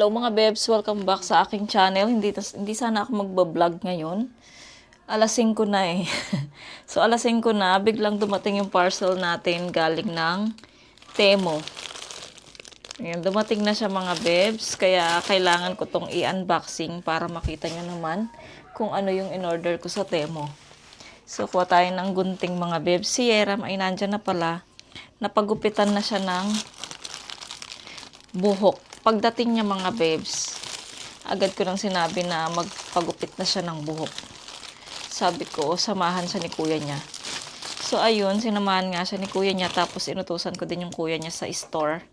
Hello mga bebs, welcome back sa aking channel. Hindi sana ako magbablog ngayon. Alas 5 na eh. So alas 5 na, biglang dumating yung parcel natin galing ng Temu. Ayan, dumating na siya mga bebs, kaya kailangan ko tong i-unboxing para makita nyo naman kung ano yung in-order ko sa Temu. So kuha tayo ng gunting mga bebs. Si Yeram ay nandyan na pala. Napagupitan na siya ng buhok. Pagdating niya mga bebs, agad ko nang sinabi na magpagupit na siya ng buhok. Sabi ko, samahan siya ni kuya niya. So ayun, sinamahan nga siya ni kuya niya, tapos inutusan ko din yung kuya niya sa store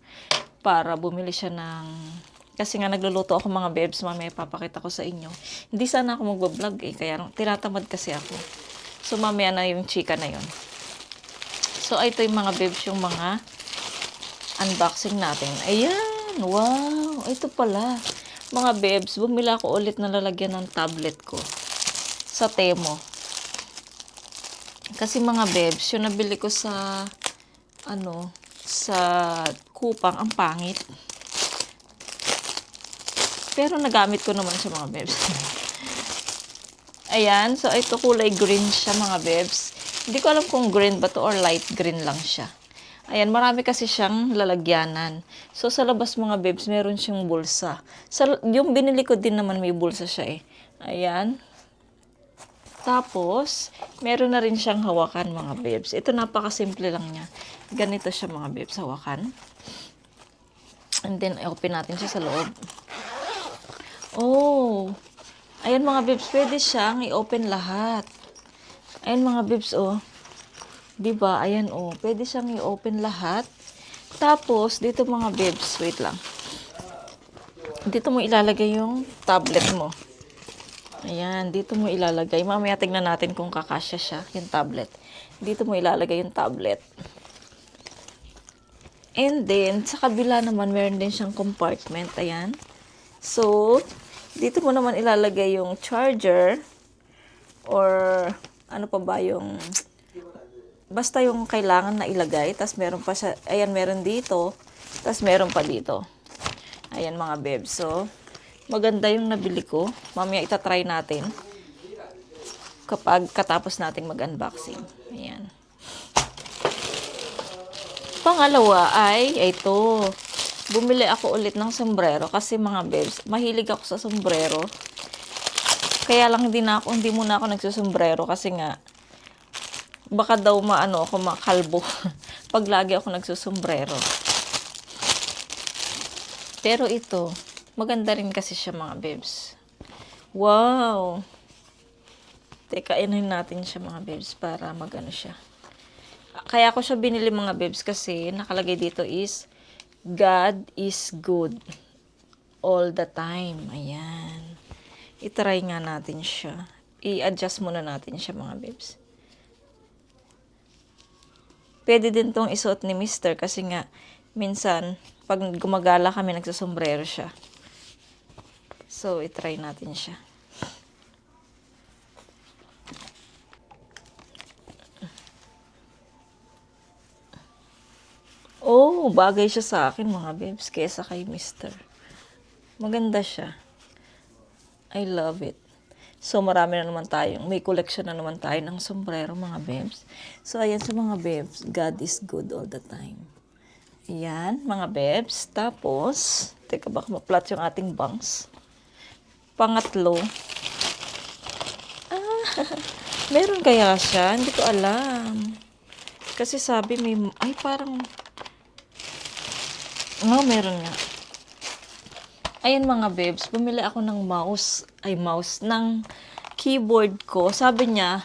para bumili siya ng... Kasi nga nagluluto ako mga bebs, mamaya papakita ko sa inyo. Hindi sana ako magbablog eh, kaya tinatamad kasi ako. So mamaya na yung chika na yun. So ito yung mga bebs, yung mga unboxing natin. Ayan! Wow! Ito pala. Mga bebs, bumili ako ulit na lalagyan ng tablet ko sa Temu. Kasi mga bebs, yung nabili ko sa sa Kupang, ang pangit. Pero nagamit ko naman siya mga bebs. Ayan, so ito kulay green siya mga bebs. Hindi ko alam kung green ba to or light green lang siya. Ayan, marami kasi siyang lalagyanan. So, sa labas mga bebs, meron siyang bulsa. Yung binili ko din naman may bulsa siya eh. Ayan. Tapos, meron na rin siyang hawakan mga bebs. Ito napakasimple lang niya. Ganito siya mga bebs, hawakan. And then, open natin siya sa loob. Oh! Ayan mga bebs, pwede siyang i-open lahat. Ayan mga bebs, oh. Diba? Ayan, oh. Pwede siyang i-open lahat. Tapos, dito mga bebs, wait lang. Dito mo ilalagay yung tablet mo. Ayan, dito mo ilalagay. Mamaya tignan natin kung kakasya siya, yung tablet. Dito mo ilalagay yung tablet. And then, sa kabila naman, meron din siyang compartment. Ayan. So, dito mo naman ilalagay yung charger or ano pa ba yung... Basta yung kailangan na ilagay. Tapos meron pa siya, ayan, meron dito. Tapos meron pa dito. Ayan mga bebs. So, maganda yung nabili ko. Mamaya itatry natin. Kapag katapos nating mag-unboxing. Ayan. Pangalawa ay, ito. Bumili ako ulit ng sombrero. Kasi mga bebs, mahilig ako sa sombrero. Kaya lang hindi muna ako nagsusombrero. Kasi nga, baka daw ako makalbo pag lagi ako nagsusombrero. Pero ito, maganda rin kasi siya mga bebs. Wow! Teka, inahin natin siya mga bebs para magano siya. Kaya ako siya binili mga bebs kasi nakalagay dito is God is good all the time. Ayan. I-try nga natin siya. I-adjust muna natin siya mga bebs. Pwede din tong isuot ni Mister kasi nga minsan pag gumagala kami nagsusombrero siya. So, i-try natin siya. Oh, bagay siya sa akin mga bebs kaysa kay Mister. Maganda siya. I love it. So, marami na naman may collection na naman tayo ng sombrero, mga bebs. So, ayan sa mga bebs, God is good all the time. Ayan, mga bebs. Tapos, teka baka ma-flat yung ating bangs. Pangatlo. Meron kaya siya? Hindi ko alam. Kasi sabi ay parang, meron nga. Ayan mga bebs, bumili ako ng mouse, ng keyboard ko. Sabi niya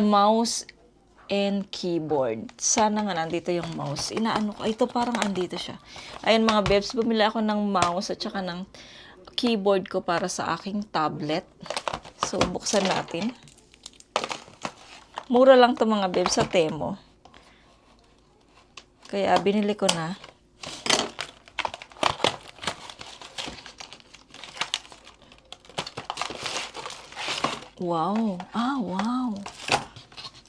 mouse and keyboard. Sana nga nandito yung mouse. Inaano ko, ito parang andito siya. Ayan mga bebs, bumili ako ng mouse at saka ng keyboard ko para sa aking tablet. So, buksan natin. Mura lang to mga bebs sa Temu. Kaya binili ko na. Wow. Wow.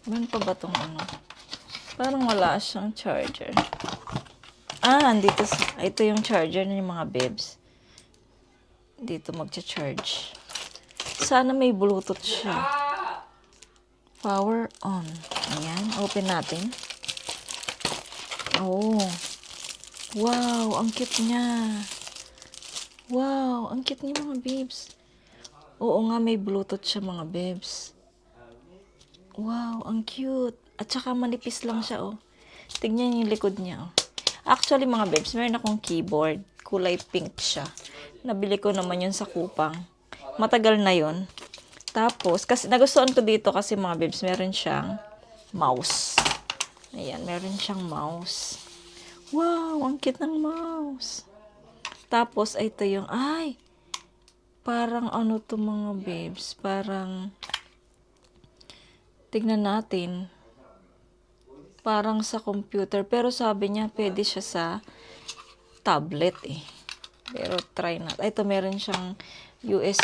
Meron pa ba itong ano? Parang wala siyang charger. Andito ito yung charger ng mga bebs. Dito magcha-charge. Sana may Bluetooth siya. Power on. Ayan, open natin. Oh. Wow, ang cute niya. Wow, ang cute niya mga bebs. Oo nga, may Bluetooth siya mga bebs. Wow, ang cute. At saka manipis lang siya, oh. Tignan yung likod niya, oh. Actually, mga bebs, meron akong keyboard. Kulay pink siya. Nabili ko naman yun sa Kupang. Matagal na yun. Tapos, kasi nagustuhan ko dito kasi mga bebs, meron siyang mouse. Ayan, meron siyang mouse. Wow, ang cute ng mouse. Tapos, ito yung, parang ano to mga bebs, parang, tignan natin, parang sa computer, pero sabi niya, pwede siya sa tablet eh. Pero try na. Ito, meron siyang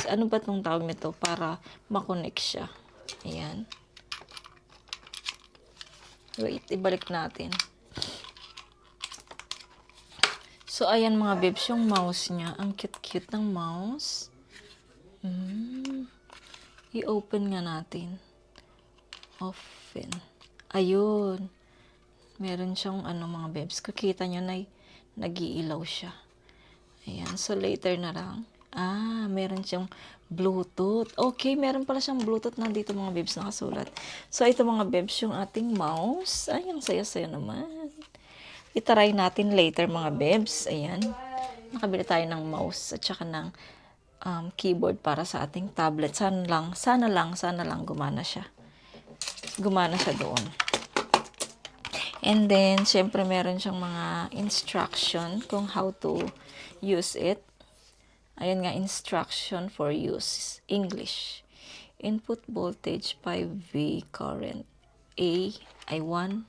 ano ba itong tawag nito, para makonect siya. Ayan. Wait, ibalik natin. So, ayan mga bebs, yung mouse niya. Ang cute-cute ng mouse. I-open nga natin. Open. Ayun. Meron siyang mga bebs. Kukita nyo na nag-iilaw siya. Ayan. So, later na lang. Meron siyang Bluetooth. Okay, meron pala siyang Bluetooth na dito mga bebs nakasulat. So, ito mga bebs, yung ating mouse. Ay, ang saya-saya naman. Itaray natin later mga bebs. Ayan. Nakabili tayo ng mouse at saka ng keyboard para sa ating tablet. Sana lang gumana siya. Gumana siya doon. And then, syempre meron siyang mga instruction kung how to use it. Ayan nga, instruction for use. English. Input voltage 5V current. I1.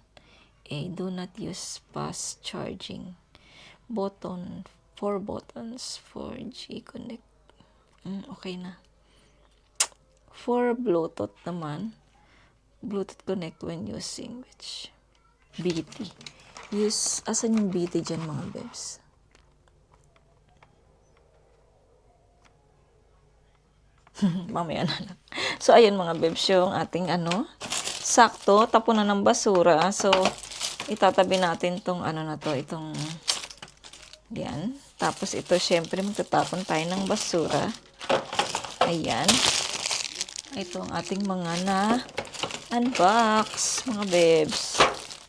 Do not use fast charging. 4 buttons. 4G connect. Okay na. For Bluetooth naman, Bluetooth connect when using which BT. Asan yung BT dyan mga bebs? Mamaya na lang. So, ayun mga bebs, yung ating sakto, tapunan ng basura. So, itatabi natin tong itong, yan. Tapos, ito, syempre, magtatapon tayo ng basura. Ayan. Ito ang ating mga unbox, mga bebs.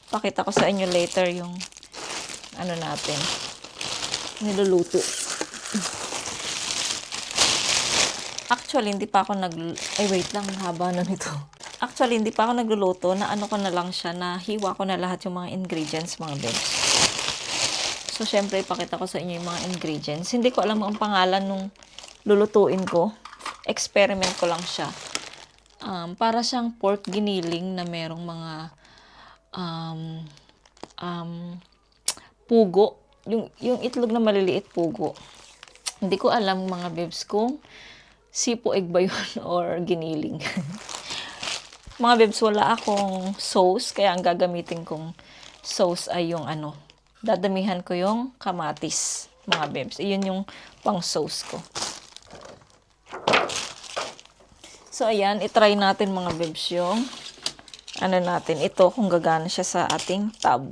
Pakita ko sa inyo later yung natin. Niluluto. Actually, hindi pa ako wait lang, haba na nito. Actually, hindi pa ako nagluluto. Ko na lang siya, hiwa ko na lahat yung mga ingredients, mga bebs. So, syempre, ipakita ko sa inyo yung mga ingredients. Hindi ko alam ang pangalan nung lulutuin ko. Experiment ko lang siya. Para siyang pork giniling na merong mga pugo. Yung itlog na maliliit, pugo. Hindi ko alam mga bebs kung sipo egg ba yun or giniling. Mga bebs, wala akong sauce, kaya ang gagamitin kong sauce ay yung dadamihan ko yung kamatis, mga bebs. Iyon yung pang sauce ko. So, ayan, itry natin mga bebs yung natin. Ito, kung gagana siya sa ating tab.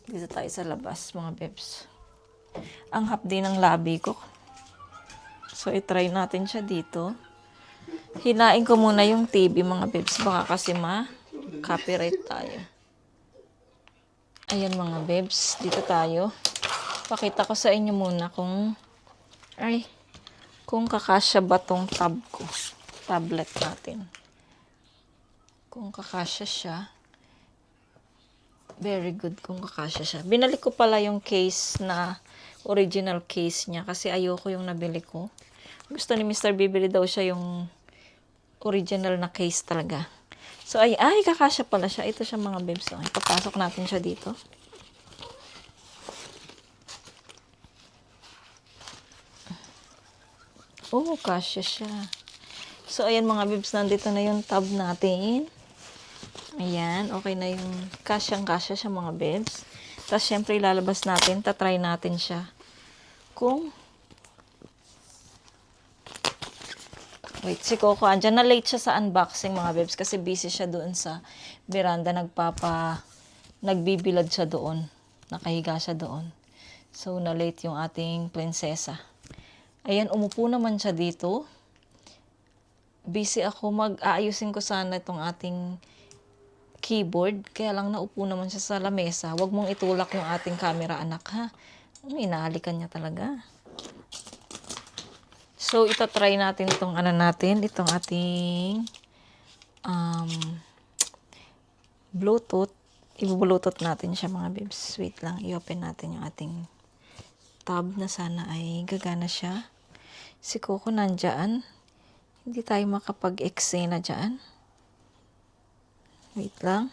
Dito tayo sa labas, mga bebs. Ang hapdi ng labi ko. So, itry natin siya dito. Hinain ko muna yung TV, mga bebs. Baka kasi ma-copyright tayo. Ayan, mga bebs. Dito tayo. Pakita ko sa inyo muna kung kakasya ba tong tablet natin. Kung kakasya siya. Very good kung kakasya siya. Binalik ko pala yung case original case niya kasi ayoko yung nabili ko. Gusto ni Mr. Bibili daw siya yung original na case talaga. So, kakasya pala siya. Ito siya mga bebs. So, ipapasok natin siya dito. Kasya siya. So, ayan mga bebs, nandito na yung tab natin. Ayan, okay na yung kasyang-kasya siya mga bebs. Tapos, syempre, ilalabas natin. Tatry natin siya. Wait, si Coco, andyan na late siya sa unboxing, mga bebs, kasi busy siya doon sa veranda. Nagbibilad siya doon. Nakahiga siya doon. So, na late yung ating prinsesa. Ayan, umupo naman siya dito. Busy ako. Aayusin ko sana itong ating keyboard. Kaya lang naupo naman siya sa lamesa. Huwag mong itulak yung ating camera, anak, ha? Inahalikan niya talaga. So, itatry natin itong itong ating Bluetooth. I-Bluetooth natin siya, mga bebs. Wait lang, i-open natin yung ating tab na sana ay gagana siya. Si Coco nandyan. Hindi tayo makapag-eksena dyan. Wait lang.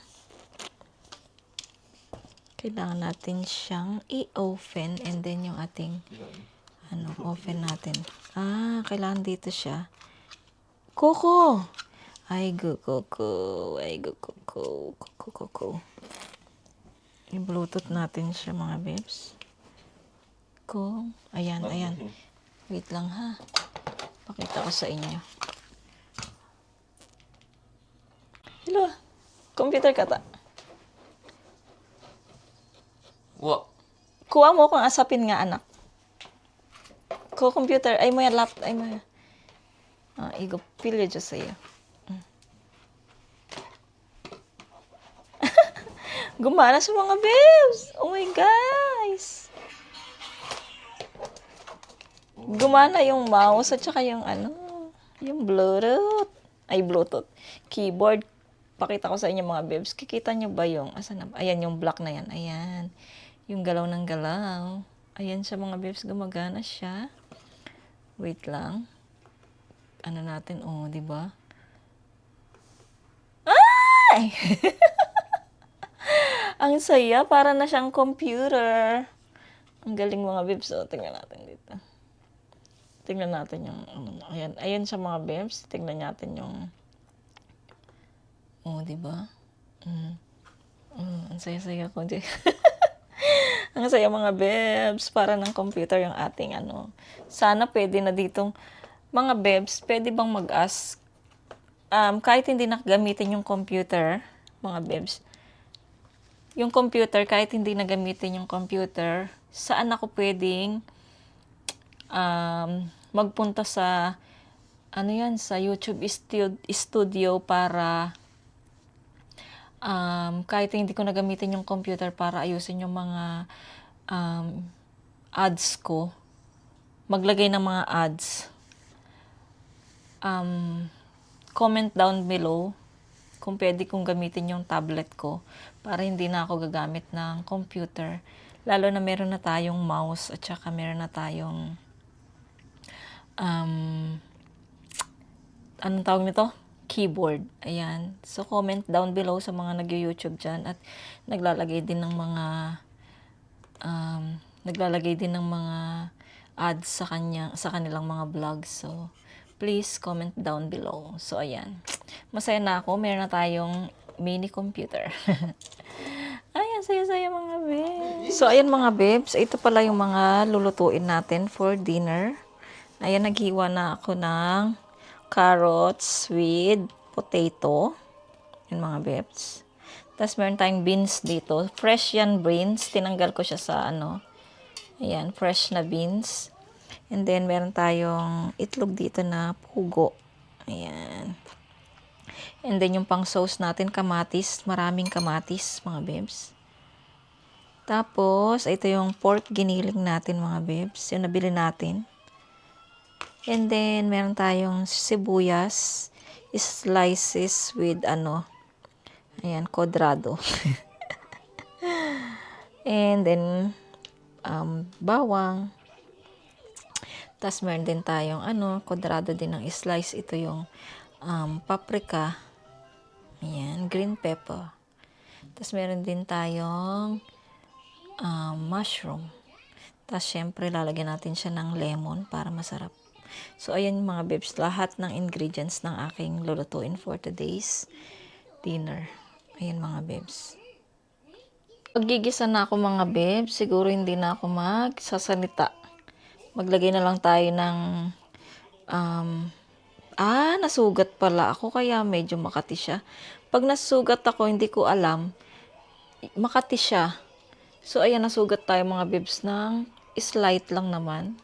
Kailangan natin siyang i-open and then yung ating open natin. Kailangan dito siya. Coco! Ay, Coco. I-Bluetooth natin siya, mga bebs. Ayan. Wait lang, ha. Pakita ko sa inyo. Hello. Computer ka ta. Kuha mo kung asapin nga, anak. Computer. Ay mo yan, laptop. Ay mo yan. Igo, pili dyan sa'yo. Gumana sa mga babes. Oh my guys. Gumana yung mouse at saka yung yung Bluetooth. Ay, Bluetooth. Keyboard. Pakita ko sa inyo, mga babes. Kikita nyo ba yung, ayan yung black na yan. Ayan. Yung galaw ng galaw. Ayan siya, mga babes. Gumagana siya. Wait lang. Natin, diba? Ay! Ang saya, para na siyang computer. Ang galing, mga bebs. Tingnan natin dito. Tingnan natin yung, ayan siya, mga bebs. Tingnan natin yung, diba? Ang saya-saya ko. Ang saya, mga bebs. Para ng computer yung ating Sana pwede na ditong, mga bebs, pwede bang mag-ask, kahit hindi nakagamitin yung computer, mga bebs, yung computer, kahit hindi nagamitin yung computer, saan ako pwedeng magpunta sa sa YouTube Studio para kahit hindi ko nagamitin yung computer para ayusin yung mga ads ko, maglagay ng mga ads. Comment down below kung pwede kong gamitin yung tablet ko para hindi na ako gagamit ng computer. Lalo na meron na tayong mouse at saka meron na tayong anong tawag nito? Keyboard. Ayan. So, comment down below sa mga nag-YouTube dyan at naglalagay din ng mga ads sa kanilang mga vlogs. So, please comment down below. So, ayan. Masaya na ako. Meron na tayong mini computer. Ayan, saya-saya, mga bebs. So, ayan, mga bebs. Ito pala yung mga lulutuin natin for dinner. Ayan, naghiwa na ako ng carrots with potato. Yung mga bebs. Tapos, meron tayong beans dito. Fresh yan beans. Tinanggal ko siya sa Ayan, fresh na beans. And then, meron tayong itlog dito na pugo. Ayan. And then, yung pang sauce natin, kamatis. Maraming kamatis, mga bebs. Tapos, ito yung pork giniling natin, mga bebs. Yung nabili natin. And then, meron tayong sibuyas. Slices with ayan, kodrado. And then, bawang. Tapos, meron din tayong kodrado din ng slice. Ito yung paprika. Ayan, green pepper. Tapos, meron din tayong mushroom. Tapos, syempre, lalagyan natin siya ng lemon para masarap. So, ayan, mga bebs, lahat ng ingredients ng aking lulutuin for today's dinner. Ayan, mga bebs. Maggigisa na ako mga bebs. Siguro hindi na ako magsasalita. Maglagay na lang tayo ng um, nasugat pala ako kaya medyo makati siya. Pag nasugat ako, hindi ko alam, makati siya. So, ayan, nasugat tayo mga bebs ng slight lang naman.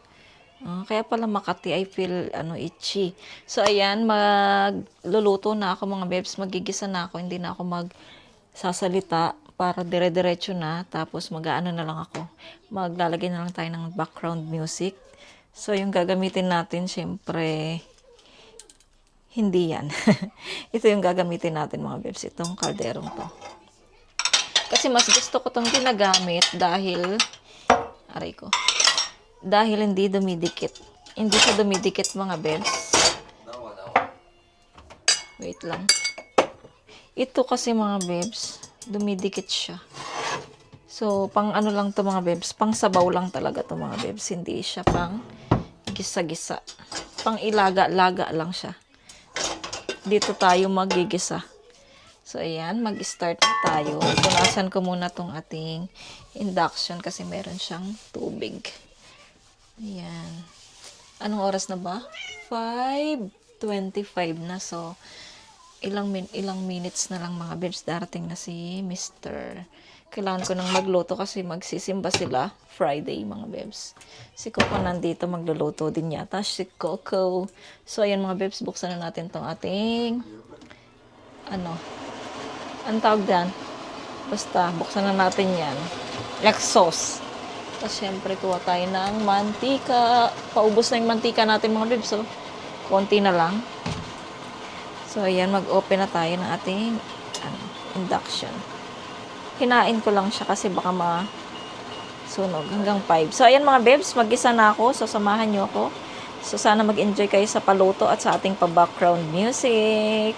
Kaya pala makati, I feel itchy. So, ayan, magluluto na ako mga bebs. Magigisa na ako, hindi na ako magsasalita para dire-diretso na. Tapos, mag-aano na lang ako. Maglalagay na lang tayo ng background music. So, yung gagamitin natin, syempre, hindi yan. Ito yung gagamitin natin mga bebs, itong kalderong to. Kasi mas gusto ko itong ginagamit dahil, aray ko, dahil hindi dumidikit. Hindi siya dumidikit mga bebs. Wait lang. Ito kasi mga bebs, dumidikit siya. So, pang ano lang to mga bebs, pang sabaw lang talaga to mga bebs. Hindi siya pang gisa-gisa. Pang ilaga-laga lang siya. Dito tayo magigisa. So, ayan, mag-start na tayo. Punasan ko muna tong ating induction kasi meron siyang tubig. Ayan. Anong oras na ba? 5:25 na. So, ilang minutes na lang mga bebs. Darating na si Mr. Kailangan ko nang magluto kasi magsisimba sila Friday mga bebs. Si Coco nandito magluluto din yata. Si Coco. So, ayan mga bebs, buksan na natin tong ating ang tawag dyan? Basta, buksan na natin yan. Sauce. Tapos, syempre, kuha tayo ng mantika. Paubos na yung mantika natin mga bebs. So, konti na lang. So, ayan, mag-open na tayo ng ating induction. Hinain ko lang siya kasi baka masunog hanggang 5. So, ayan mga bebs, mag-isa na ako. So, samahan nyo ako. So, sana mag-enjoy kayo sa paluto at sa ating pa-background music.